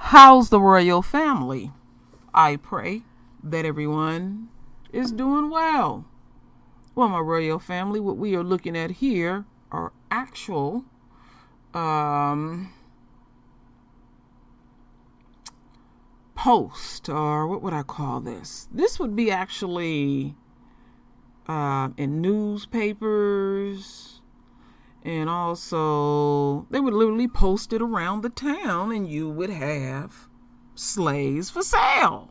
How's the royal family? I pray that everyone is doing well. Well, my royal family, what we are looking at here are actual post, or what would I call this? This would be actually in newspapers, and also they would literally post it around the town, and you would have slaves for sale,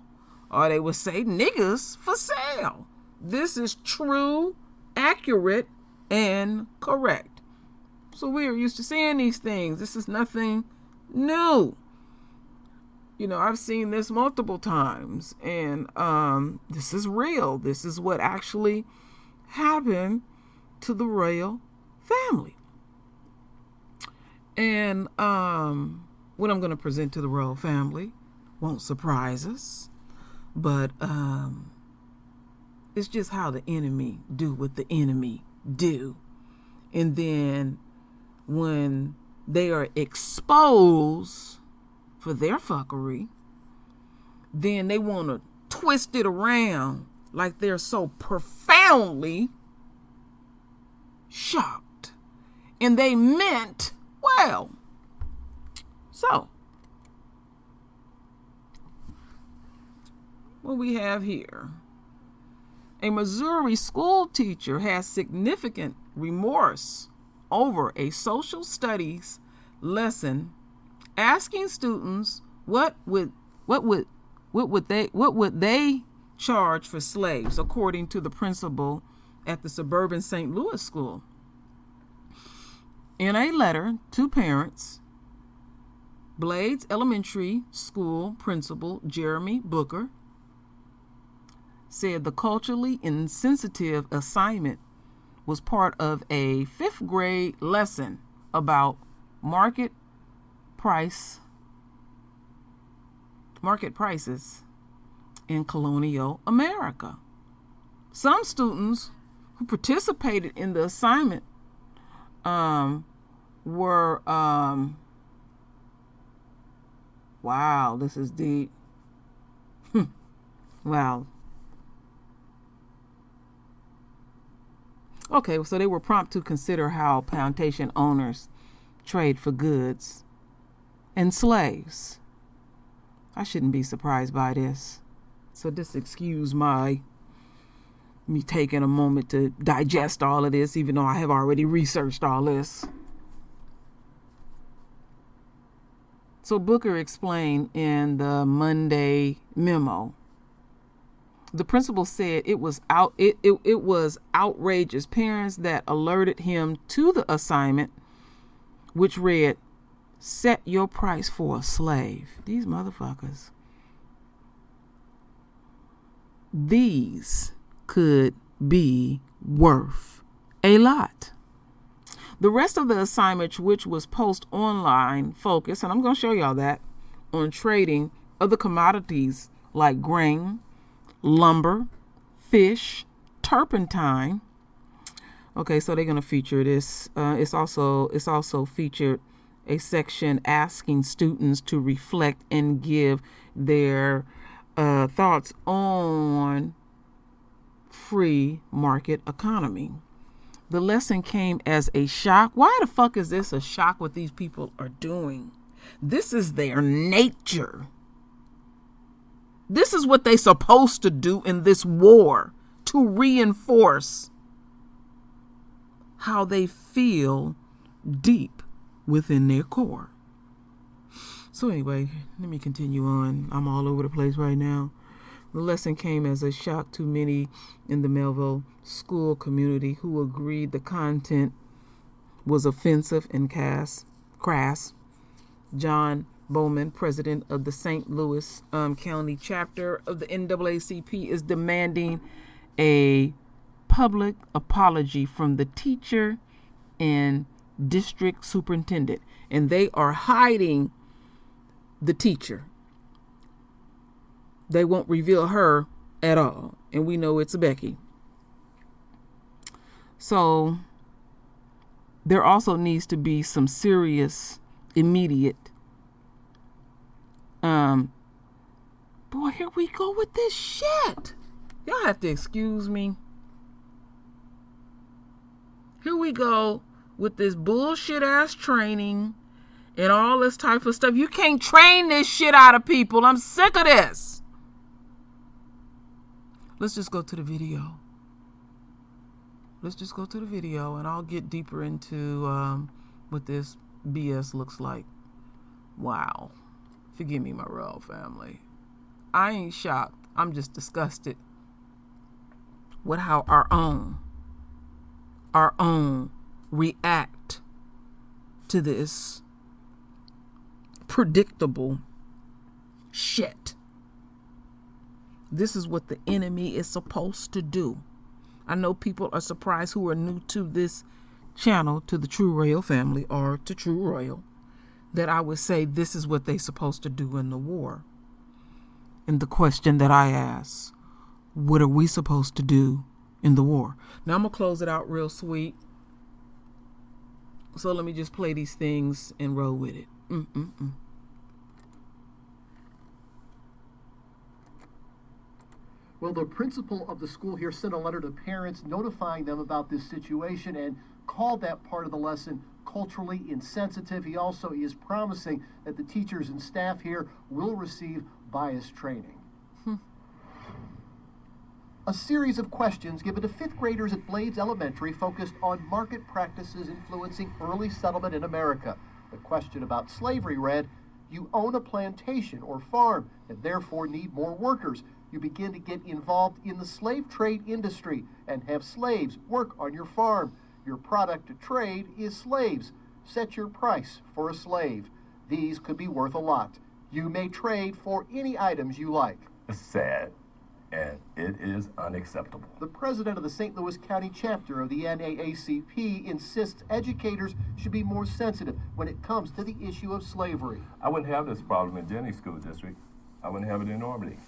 or they would say niggas for sale. This is true, accurate, and correct. So we are used to seeing these things. This is nothing new. I've seen this multiple times, and this is real. This is what actually happened to the royal family. And what I'm going to present to the royal family won't surprise us, but it's just how the enemy do what the enemy do. And then when they are exposed for their fuckery, then they want to twist it around like they're so profoundly shocked. And they meant well. So, what we have here, a Missouri school teacher has significant remorse over a social studies lesson asking students what would they charge for slaves, according to the principal at the suburban St. Louis school. In a letter to parents, Blades Elementary School principal Jeremy Booker said the culturally insensitive assignment was part of a 5th grade lesson about market prices in colonial America. Some students who participated in the assignment were wow, this is deep. Wow. Okay, so they were prompt to consider how plantation owners trade for goods and slaves. I shouldn't be surprised by this. So just excuse me taking a moment to digest all of this, even though I have already researched all this. So Booker explained in the Monday memo. The principal said it was outrageous. Parents that alerted him to the assignment, which read, "Set your price for a slave." These motherfuckers. These could be worth a lot. The rest of the assignment, which was post online, focused, and I'm going to show y'all that, on trading other commodities like grain, lumber, fish, turpentine. Okay, so they're going to feature this. It's also featured a section asking students to reflect and give their thoughts on free market economy. The lesson came as a shock. Why the fuck is this a shock, what these people are doing? This is their nature. This is what they're supposed to do in this war, to reinforce how they feel deep within their core. So anyway, let me continue on. I'm all over the place right now. The lesson came as a shock to many in the Melville school community who agreed the content was offensive and crass. John Bowman, president of the St. Louis County chapter of the NAACP, is demanding a public apology from the teacher and district superintendent. And they are hiding the teacher. They won't reveal her at all. And we know it's Becky. So there also needs to be some serious, immediate Boy, here we go with this shit. Y'all have to excuse me. Here we go with this bullshit ass training and all this type of stuff. You can't train this shit out of people. I'm sick of this. Let's just go to the video. Let's just go to the video and I'll get deeper into what this BS looks like. Wow. Forgive me, my royal family. I ain't shocked. I'm just disgusted with how our own react to this predictable shit. This is what the enemy is supposed to do. I know people are surprised who are new to this channel, to the True Royal family or to True Royal, that I would say this is what they're supposed to do in the war. And the question that I ask, what are we supposed to do in the war? Now I'm going to close it out real sweet. So let me just play these things and roll with it. Well, the principal of the school here sent a letter to parents notifying them about this situation and called that part of the lesson culturally insensitive. He also is promising that the teachers and staff here will receive bias training. A series of questions given to fifth graders at Blades Elementary focused on market practices influencing early settlement in America. The question about slavery read, you own a plantation or farm and therefore need more workers. You begin to get involved in the slave trade industry and have slaves work on your farm. Your product to trade is slaves. Set your price for a slave. These could be worth a lot. You may trade for any items you like. It's sad, and it is unacceptable. The president of the St. Louis County chapter of the NAACP insists educators should be more sensitive when it comes to the issue of slavery. I wouldn't have this problem in Jennings School District. I wouldn't have it in Normandy,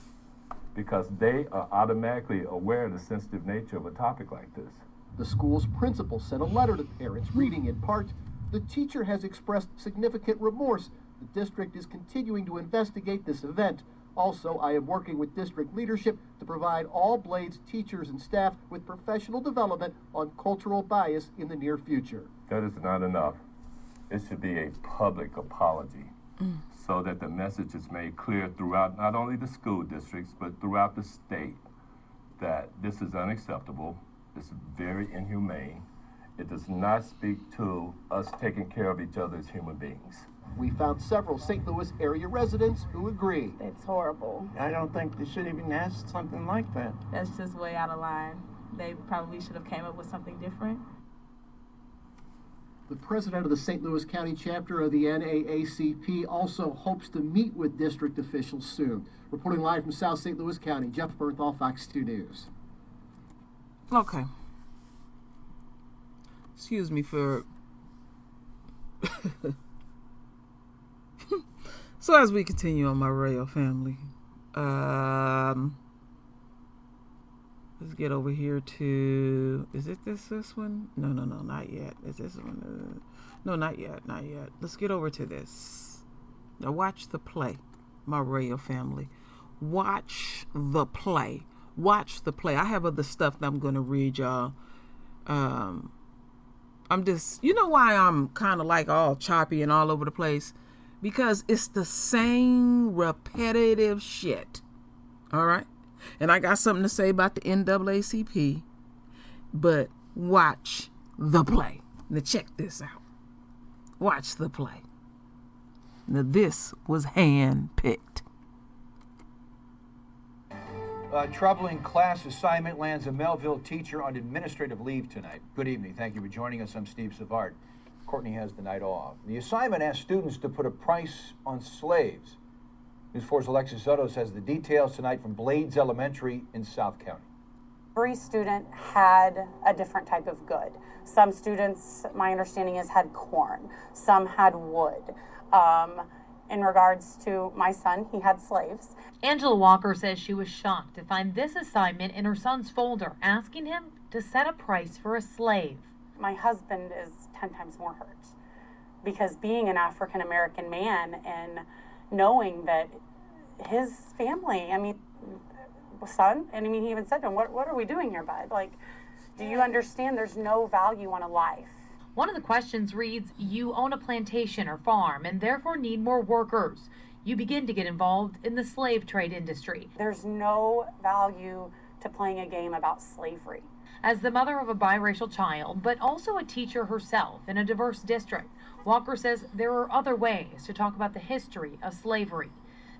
because they are automatically aware of the sensitive nature of a topic like this. The school's principal sent a letter to parents reading in part, the teacher has expressed significant remorse. The district is continuing to investigate this event. Also, I am working with district leadership to provide all Blades teachers and staff with professional development on cultural bias in the near future. That is not enough. It should be a public apology so that the message is made clear throughout not only the school districts, but throughout the state that this is unacceptable. It's very inhumane. It does not speak to us taking care of each other as human beings. We found several St. Louis area residents who agree. It's horrible. I don't think they should even ask something like that. That's just way out of line. They probably should have came up with something different. The president of the St. Louis County chapter of the NAACP also hopes to meet with district officials soon. Reporting live from South St. Louis County, Jeff Bernthal, Fox 2 News. Okay. Excuse me for... So as we continue on my royal family, let's get over here to, is it this one? No, not yet. Is this one? No, not yet. Let's get over to this. Now watch the play, my royal family. Watch the play. I have other stuff that I'm going to read y'all. I'm just, you know why I'm kind of like all choppy and all over the place? Because it's the same repetitive shit. All right? And I got something to say about the NAACP. But watch the play. Now check this out. Watch the play. Now this was hand-picked. Troubling class assignment lands a Melville teacher on administrative leave tonight. Good evening. Thank you for joining us. I'm Steve Savard. Courtney has the night off. The assignment asked students to put a price on slaves. News 4's Alexis Soto has the details tonight from Blades Elementary in South County. Every student had a different type of good. Some students, my understanding is, had corn. Some had wood. In regards to my son, he had slaves. Angela Walker says she was shocked to find this assignment in her son's folder, asking him to set a price for a slave. My husband is 10 times more hurt because being an African American man and knowing that his family. I mean, son, and I mean, he even said to him, what are we doing here, bud? Like, do you understand there's no value on a life? One of the questions reads, you own a plantation or farm and therefore need more workers. You begin to get involved in the slave trade industry. There's no value to playing a game about slavery. As the mother of a biracial child, but also a teacher herself in a diverse district, Walker says there are other ways to talk about the history of slavery.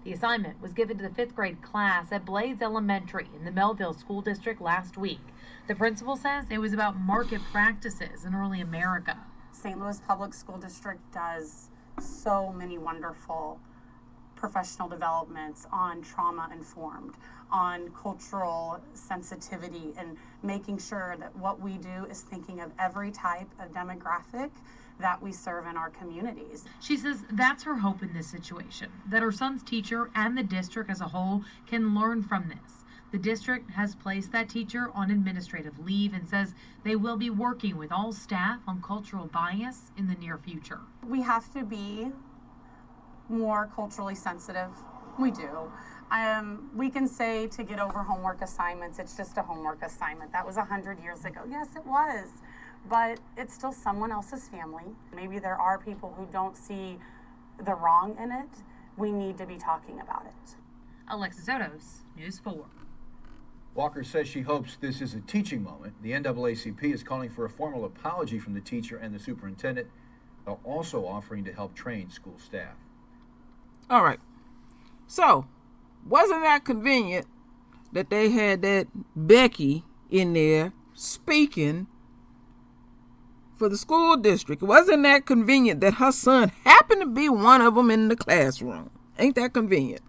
The assignment was given to the 5th grade class at Blades Elementary in the Melville School District last week. The principal says it was about market practices in early America. St. Louis Public School District does so many wonderful professional developments on trauma-informed, on cultural sensitivity, and making sure that what we do is thinking of every type of demographic that we serve in our communities. She says that's her hope in this situation, that her son's teacher and the district as a whole can learn from this. The district has placed that teacher on administrative leave and says they will be working with all staff on cultural bias in the near future. We have to be more culturally sensitive. We do. We can say to get over homework assignments, it's just a homework assignment. That was 100 years ago. Yes, it was. But it's still someone else's family. Maybe there are people who don't see the wrong in it. We need to be talking about it. Alexis Odos, News 4. Walker says she hopes this is a teaching moment. The NAACP is calling for a formal apology from the teacher and the superintendent, while also offering to help train school staff. All right. So, wasn't that convenient that they had that Becky in there speaking for the school district? Wasn't that convenient that her son happened to be one of them in the classroom? Ain't that convenient?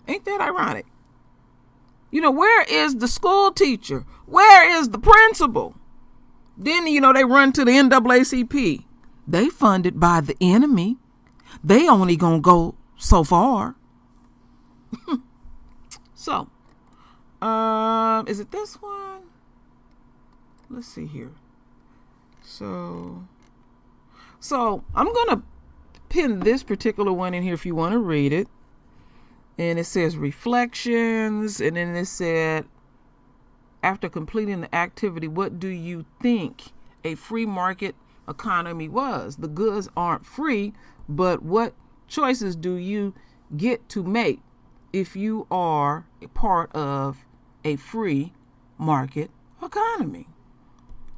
Ain't that ironic? You know, where is the school teacher? Where is the principal? Then, they run to the NAACP. They funded by the enemy. They only gonna go so far. So, is it this one? Let's see here. So I'm going to pin this particular one in here if you want to read it. And it says reflections. And then it said, after completing the activity, what do you think a free market economy was? The goods aren't free, but what choices do you get to make if you are a part of a free market economy?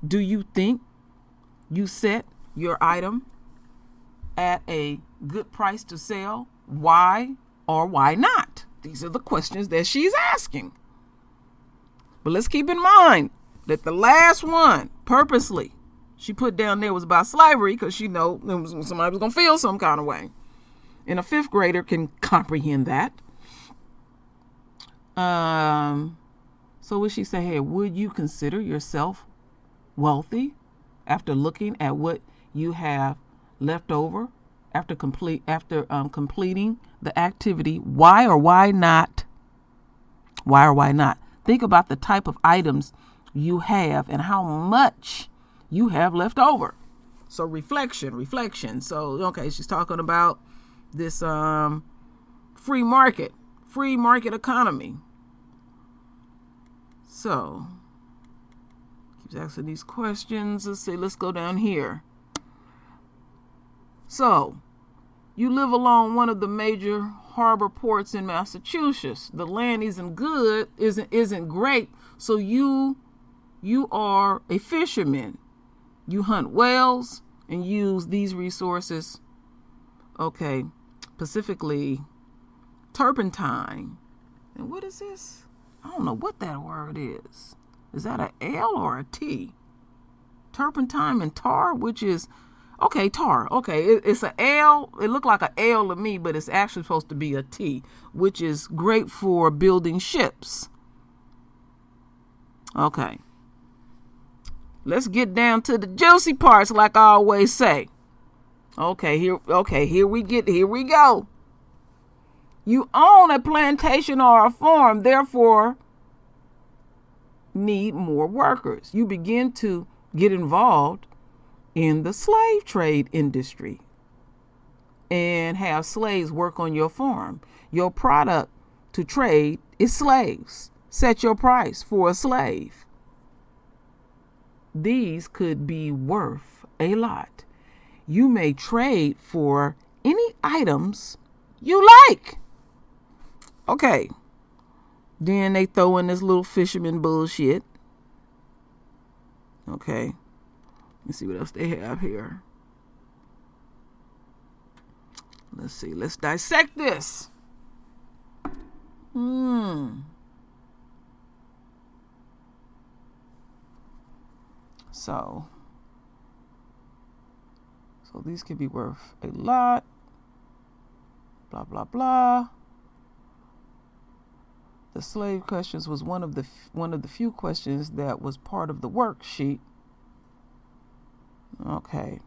Do you think you set your item at a good price to sell? Why or why not? These are the questions that she's asking. But let's keep in mind that the last one, purposely, she put down there was about slavery because she know somebody was going to feel some kind of way. And a 5th grader can comprehend that. So would she say, hey, would you consider yourself wealthy after looking at what you have left over after completing the activity? Why or why not? Why or why not? Think about the type of items you have and how much you have left over. So reflection. So, okay, she's talking about this free market economy. So, keeps asking these questions. Let's go down here. So, you live along one of the major harbor ports in Massachusetts. The land isn't great, so you are a fisherman. You hunt whales and use these resources, specifically turpentine. And what is this? I don't know what that word is. Is that an L or a T? Turpentine and tar, which is, tar. It's an L. It looked like an L to me, but it's actually supposed to be a T, which is great for building ships. Okay. Let's get down to the juicy parts, like I always say. Here we go. You own a plantation or a farm, therefore need more workers. You begin to get involved in the slave trade industry and have slaves work on your farm. Your product to trade is slaves. Set your price for a slave. These could be worth a lot. You may trade for any items you like. Okay. Then they throw in this little fisherman bullshit. Okay. Let's see what else they have here. Let's see. Let's dissect this. So these could be worth a lot. Blah, blah, blah. The slave questions was one of the few questions that was part of the worksheet. Okay.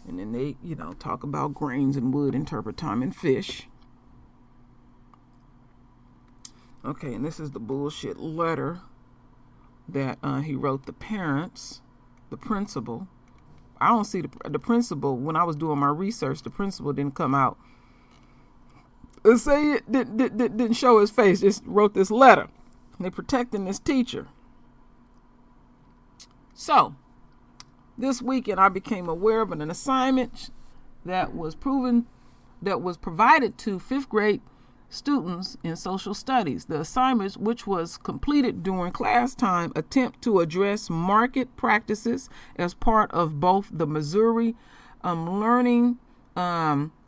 And then they, talk about grains and wood, interpret time and fish. Okay, and this is the bullshit letter that he wrote the parents, the principal. I don't see the principal. When I was doing my research, the principal didn't come out and say it, didn't show his face, just wrote this letter. And they're protecting this teacher. So, this weekend I became aware of an assignment that was provided to 5th grade students in social studies. The assignment, which was completed during class time, attempt to address market practices as part of both the Missouri learning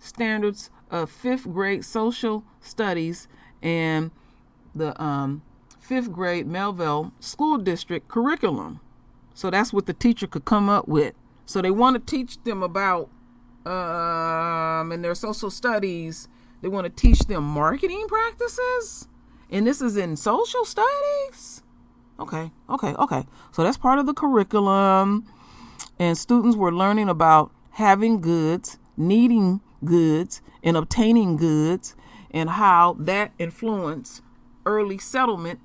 standards of 5th grade social studies and the 5th grade Melville School District curriculum. So that's what the teacher could come up with. So they want to teach them about, in their social studies, they want to teach them marketing practices. And this is in social studies. Okay. So that's part of the curriculum. And students were learning about having goods, needing goods, and obtaining goods, and how that influenced early settlement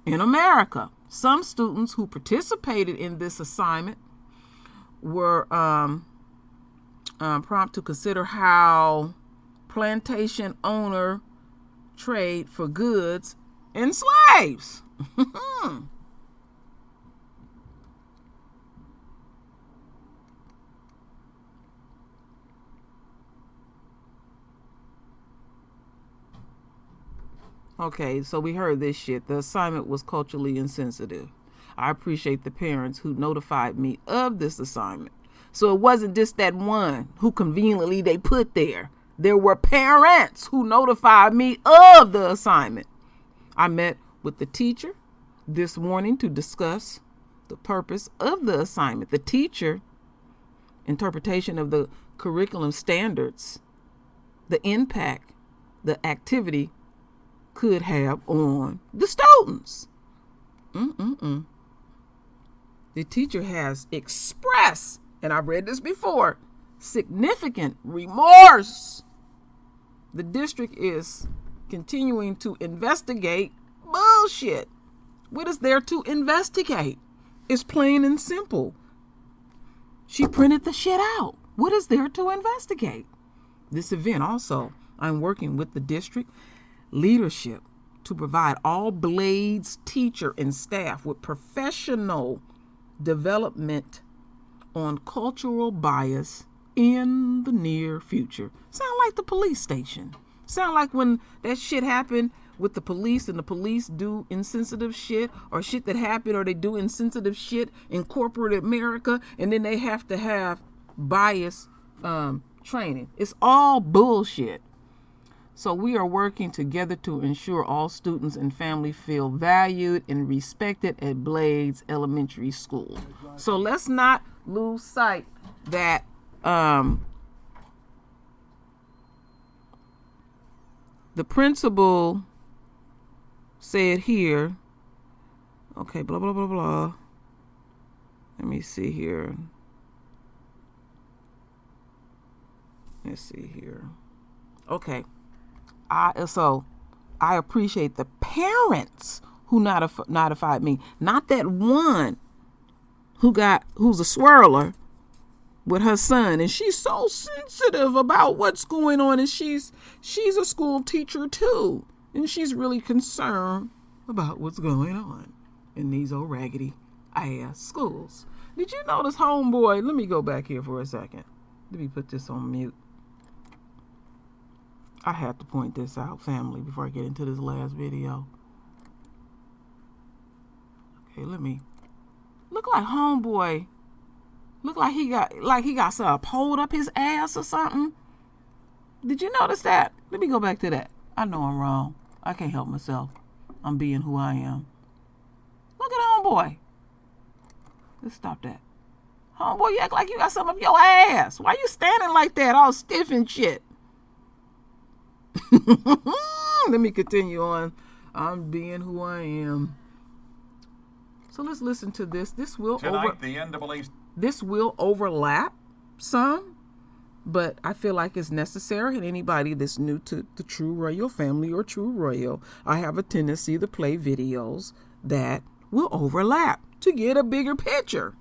in America. Some students who participated in this assignment were prompted to consider how plantation owner trade for goods and slaves. Okay, so we heard this shit. The assignment was culturally insensitive. I appreciate the parents who notified me of this assignment. So it wasn't just that one who conveniently they put there. There were parents who notified me of the assignment. I met with the teacher this morning to discuss the purpose of the assignment. The teacher interpretation of the curriculum standards, the impact the activity could have on the students. The teacher has expressed, and I've read this before, significant remorse. The district is continuing to investigate bullshit. What is there to investigate? It's plain and simple. She printed the shit out. What is there to investigate? This event also, I'm working with the district leadership to provide all Blades teacher and staff with professional development on cultural bias in the near future. Sound like the police station. Sound like when that shit happened with the police and the police do insensitive shit, or shit that happened, or they do insensitive shit in corporate America, and then they have to have bias training. It's all bullshit. So we are working together to ensure all students and family feel valued and respected at Blades Elementary School. So let's not lose sight that the principal said here, okay, blah, blah, blah, blah. Let me see here. Let's see here. Okay. So I appreciate the parents who notified me, not that one who's a swirler with her son, and she's so sensitive about what's going on, and she's a school teacher too. And she's really concerned about what's going on in these old raggedy ass schools. Did you notice homeboy? Let me go back here for a second. Let me put this on mute. I have to point this out, family, before I get into this last video. Okay, let me. Look like homeboy. Look like he got something pulled up his ass or something. Did you notice that? Let me go back to that. I know I'm wrong. I can't help myself. I'm being who I am. Look at homeboy. Let's stop that. Homeboy, you act like you got something up your ass. Why you standing like that, all stiff and shit? Let me continue on. I'm being who I am. So let's listen to this. This will overlap some, but I feel like it's necessary. And anybody that's new to the True Royal family or True Royal, I have a tendency to play videos that will overlap to get a bigger picture.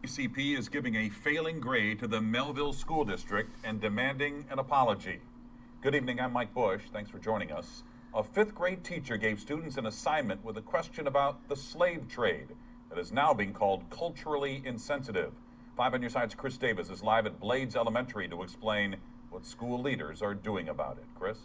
ACP is giving a failing grade to the Melville School District and demanding an apology. Good evening, I'm Mike Bush. Thanks for joining us. A fifth grade teacher gave students an assignment with a question about the slave trade that is now being called culturally insensitive. 5 on Your Side's Chris Davis is live at Blades Elementary to explain what school leaders are doing about it. Chris?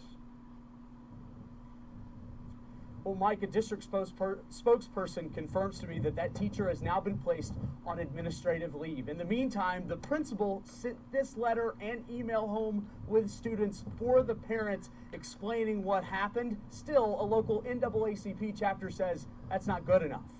Well, Mike, a district spokesperson confirms to me that teacher has now been placed on administrative leave. In the meantime, the principal sent this letter and email home with students for the parents explaining what happened. Still, a local NAACP chapter says that's not good enough.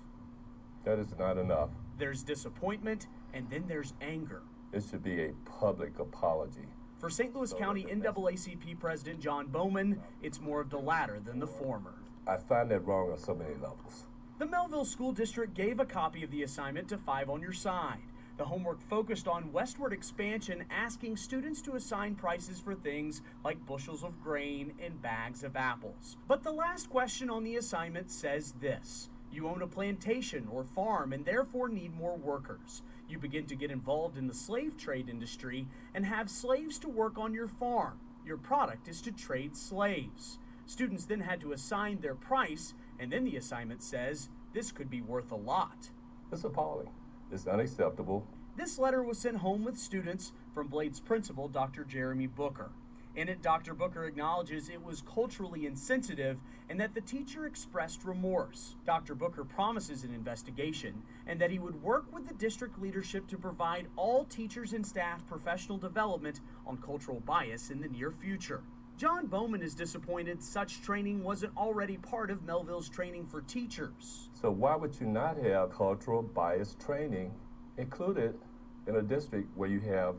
That is not enough. There's disappointment, and then there's anger. It should be a public apology. For St. Louis County NAACP President John Bowman, it's more of the latter than the former. I find that wrong on so many levels. The Melville School District gave a copy of the assignment to 5 on Your Side. The homework focused on westward expansion, asking students to assign prices for things like bushels of grain and bags of apples. But the last question on the assignment says this: you own a plantation or farm and therefore need more workers. You begin to get involved in the slave trade industry and have slaves to work on your farm. Your product is to trade slaves. Students then had to assign their price, and then the assignment says this could be worth a lot. It's appalling. It's unacceptable. This letter was sent home with students from Blades principal, Dr. Jeremy Booker. In it, Dr. Booker acknowledges it was culturally insensitive and that the teacher expressed remorse. Dr. Booker promises an investigation and that he would work with the district leadership to provide all teachers and staff professional development on cultural bias in the near future. John Bowman is disappointed such training wasn't already part of Melville's training for teachers. So why would you not have cultural bias training included in a district where you have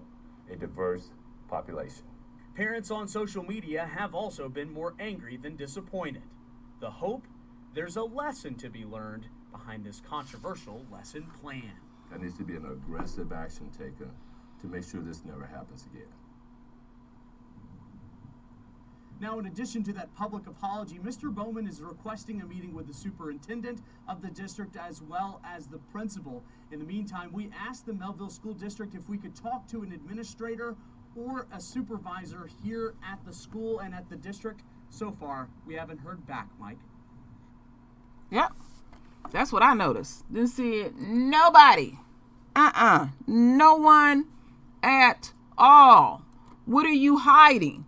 a diverse population? Parents on social media have also been more angry than disappointed. The hope: there's a lesson to be learned behind this controversial lesson plan. There needs to be an aggressive action taken to make sure this never happens again. Now, in addition to that public apology, Mr. Bowman is requesting a meeting with the superintendent of the district as well as the principal. In the meantime, we asked the Melville School District if we could talk to an administrator or a supervisor here at the school and at the district. So far, we haven't heard back, Mike. Yep, that's what I noticed. Didn't see it. Nobody. No one at all. What are you hiding?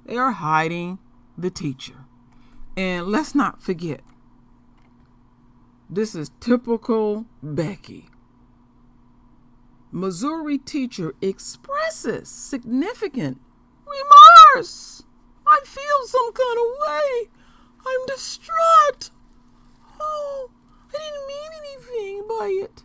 They are hiding the teacher. And let's not forget, this is typical Becky. Missouri teacher expresses significant remorse. I feel some kind of way. I'm distraught. Oh, I didn't mean anything by it.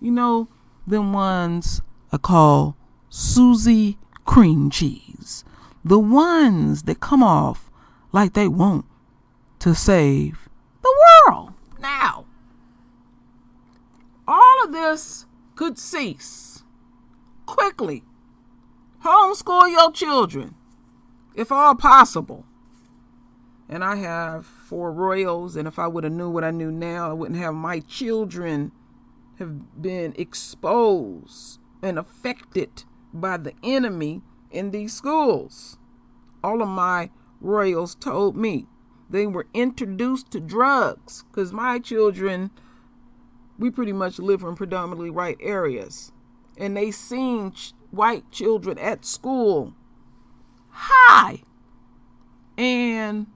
You know, them ones I call Susie cream cheese. The ones that come off like they want to save the world. Now, all of this could cease quickly. Homeschool your children, if all possible. And I have 4 Royals, and if I would have knew what I knew now, I wouldn't have my children have been exposed and affected by the enemy in these schools. All of my royals told me they were introduced to drugs, because my children, we pretty much live in predominantly white areas, and they seen white children at school high, and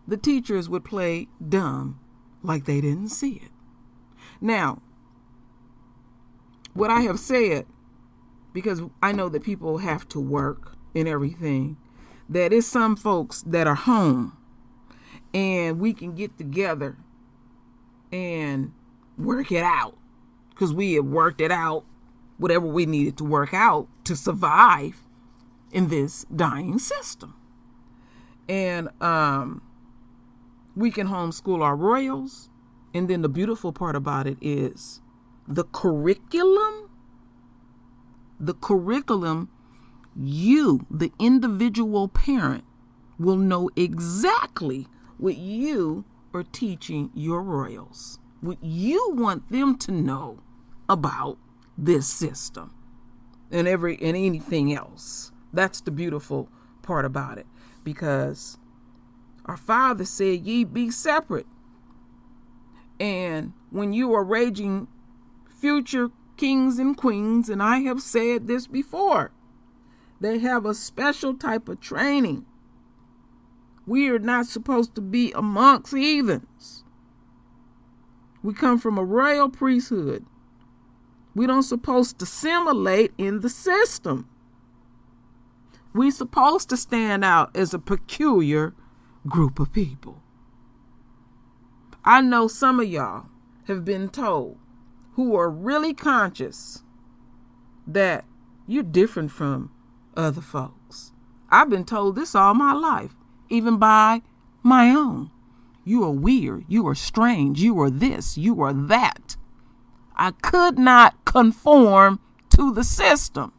the teachers would play dumb like they didn't see it. Now, what I have said, because I know that people have to work and everything, that is some folks that are home and we can get together and work it out, because we have worked it out, whatever we needed to work out to survive in this dying system. And we can homeschool our royals. And then the beautiful part about it is the curriculum, you, the individual parent, will know exactly what you are teaching your royals, what you want them to know about this system and anything else. That's the beautiful part about it, because our Father said, ye be separate. And when you are raging future kings and queens, and I have said this before, they have a special type of training. We are not supposed to be amongst heathens. We come from a royal priesthood. We don't supposed to assimilate in the system. We supposed to stand out as a peculiar group of people. I know some of y'all have been told, who are really conscious, that you're different from other folks. I've been told this all my life, even by my own. You are weird. You are strange. You are this. You are that. I could not conform to the system.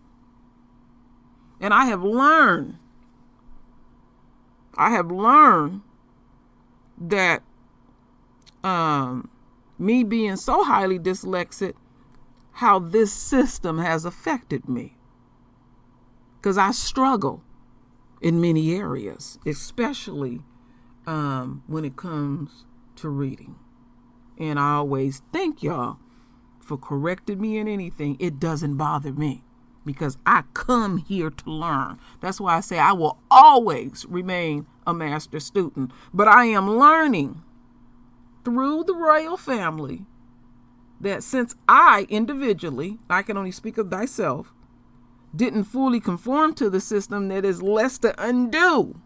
And I have learned that me being so highly dyslexic, how this system has affected me. Because I struggle in many areas, especially when it comes to reading. And I always thank y'all for correcting me in anything. It doesn't bother me, because I come here to learn. That's why I say I will always remain a master student. But I am learning through the royal family that since I individually, I can only speak of thyself, didn't fully conform to the system, that is less to undo.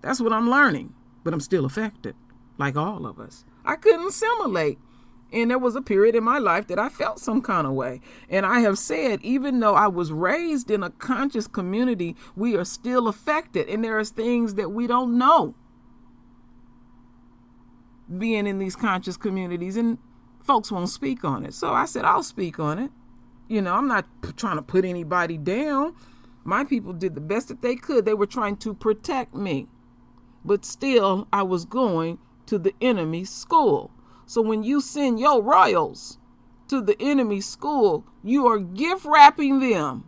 That's what I'm learning. But I'm still affected, like all of us. I couldn't assimilate. And there was a period in my life that I felt some kind of way. And I have said, even though I was raised in a conscious community, we are still affected. And there is things that we don't know being in these conscious communities, and folks won't speak on it. So I said, I'll speak on it. You know, I'm not trying to put anybody down. My people did the best that they could. They were trying to protect me. But still, I was going to the enemy's school. So when you send your royals to the enemy's school, you are gift wrapping them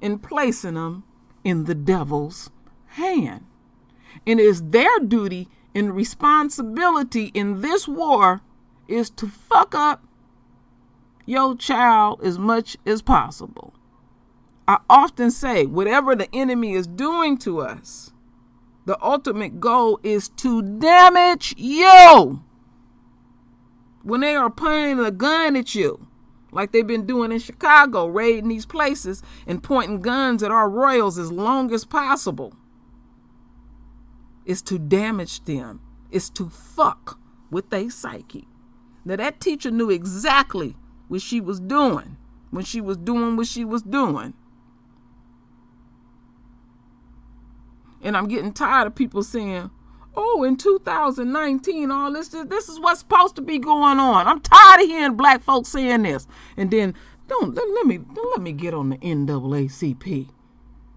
and placing them in the devil's hand. And it is their duty and responsibility in this war is to fuck up your child as much as possible. I often say, whatever the enemy is doing to us, the ultimate goal is to damage you. When they are pointing a gun at you, like they've been doing in Chicago, raiding these places and pointing guns at our royals as long as possible, is to damage them. It's to fuck with their psyche. Now, that teacher knew exactly what she was doing when she was doing what she was doing. And I'm getting tired of people saying, oh, in 2019, all this is what's supposed to be going on. I'm tired of hearing black folks saying this. And then don't let me get on the NAACP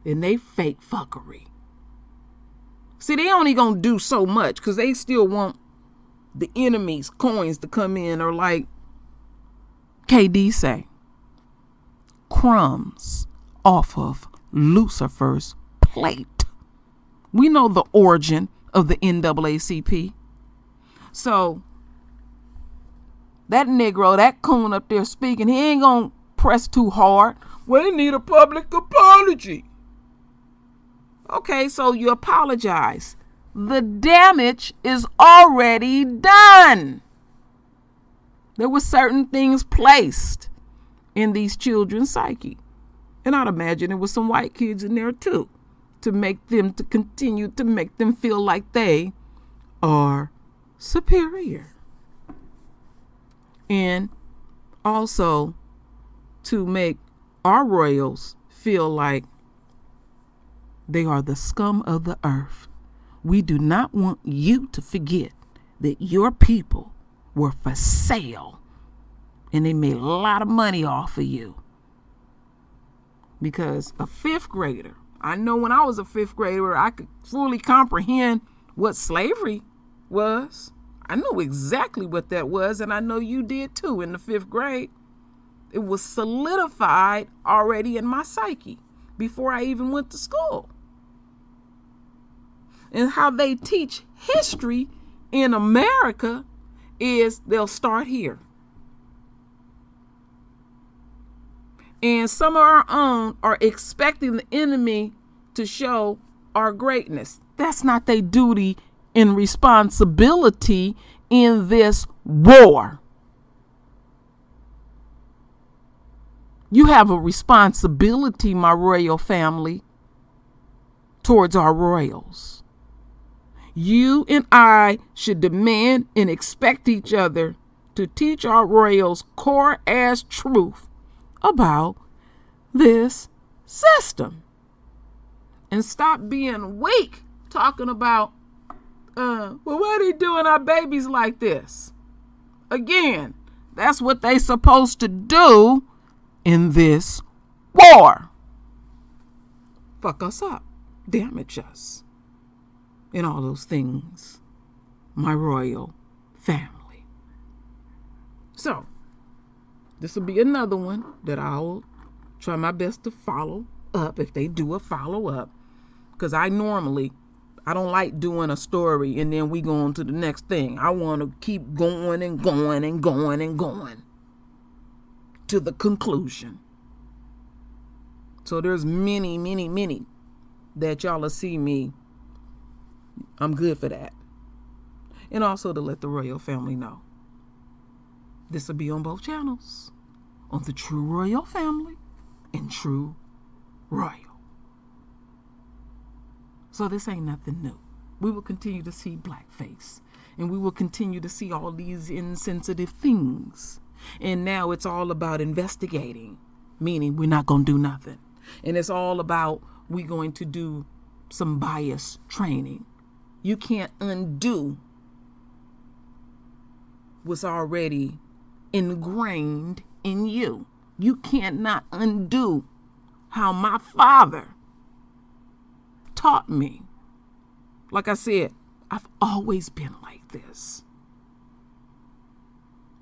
and they fake fuckery. See, they only gonna do so much because they still want the enemy's coins to come in, or like KD say, crumbs off of Lucifer's plate. We know the origin of the NAACP. So that Negro, that coon up there speaking, he ain't gonna press too hard. Well, they need a public apology. Okay, so you apologize. The damage is already done. There were certain things placed in these children's psyche. And I'd imagine there was some white kids in there too, to continue to make them feel like they are superior. And also to make our royals feel like they are the scum of the earth. We do not want you to forget that your people were for sale and they made a lot of money off of you. Because a fifth grader, I know when I was a fifth grader, I could fully comprehend what slavery was. I knew exactly what that was, and I know you did too in the fifth grade. It was solidified already in my psyche before I even went to school. And how they teach history in America is they'll start here. And some of our own are expecting the enemy to show our greatness. That's not their duty and responsibility in this war. You have a responsibility, my royal family, towards our royals. You and I should demand and expect each other to teach our royals core ass truth about this system. And stop being weak talking about, well, why are they doing our babies like this? Again, that's what they supposed to do in this war. Fuck us up, damage us, and all those things, my royal family. So, this will be another one that I'll try my best to follow up if they do a follow-up. Because I don't like doing a story and then we go on to the next thing. I want to keep going and going and going and going to the conclusion. So there's many, many, many that y'all will see me. I'm good for that. And also to let the royal family know. This will be on both channels. On the True Royal Family and True Royal. So this ain't nothing new. We will continue to see blackface. And we will continue to see all these insensitive things. And now it's all about investigating. Meaning we're not going to do nothing. And it's all about we're going to do some bias training. You can't undo what's already ingrained in you. You cannot undo how my father taught me. Like I said, I've always been like this.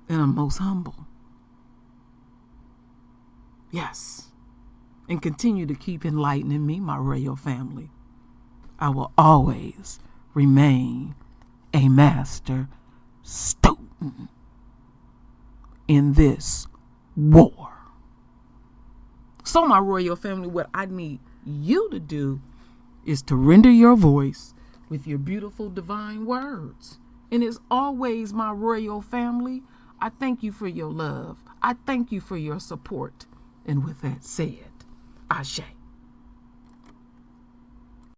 And I'm most humble. Yes. And continue to keep enlightening me, my royal family. I will always remain a master student in this war. So, my royal family, what I need you to do is to render your voice with your beautiful divine words. And as always, my royal family, I thank you for your love. I thank you for your support. And with that said, Ashe.